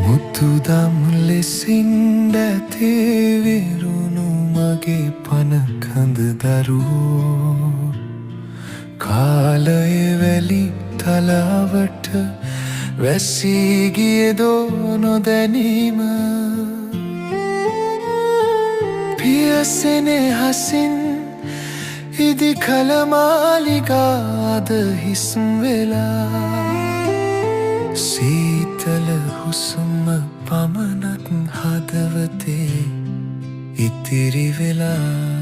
මුතුදම් ලෙසින් දැතේ විරුණු මගේ පන කඳ දරුවෝ කාලය වැලි තලාවට වැසී ගියදෝ නොදැනීම පියසෙනේ හසින් ඉදි කල මාලිගාද හිස් වෙලා සීතල හුස්ම පමණක් හදවතේ ඉතිරි වෙලා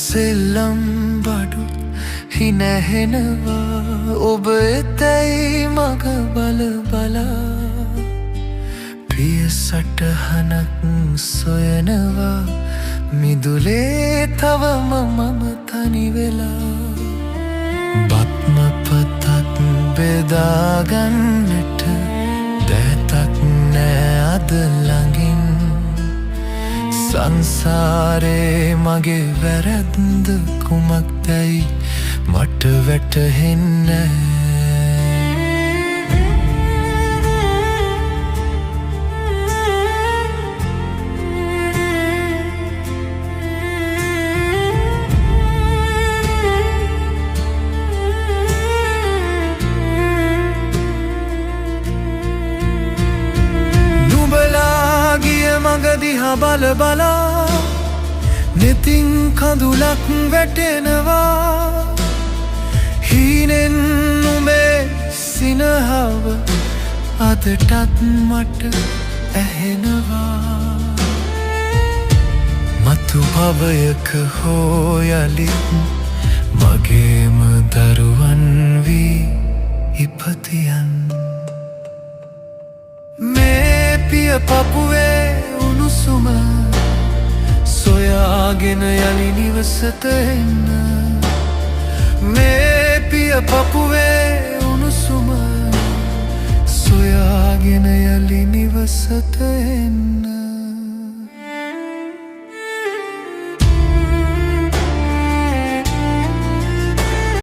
සෙල්ලම් බඩු හිනැහෙනවා ඔබ එතැයි මග බල බලා පිය සටහනක් සොයනවා මිදුලේ තවම මම තනි වෙලා බත්ම පතක් බෙදාගන්නට දැතක් නෑ අද ළඟින් සංසාරේ මගේ වැරැද්ද කුමක්දැයි මට වැටහෙන්නේ නුඹලා ගිය මඟ දිහා බල බලා නෙතින් කඳුලක් වැටෙනවා හීනෙන් නුඹේ සිනහව අදටත් මට ඇහෙනවා මතු භවයක හෝ යලිත් මගේම දරුවන් වී ඉපතියන් මේ පිය පපුවේ උණුසුම සොයාගෙන යලි නිවසට එන්න මේ පිය පපුවේ උණුසුම සොයාගෙන යලි නිවසට එන්න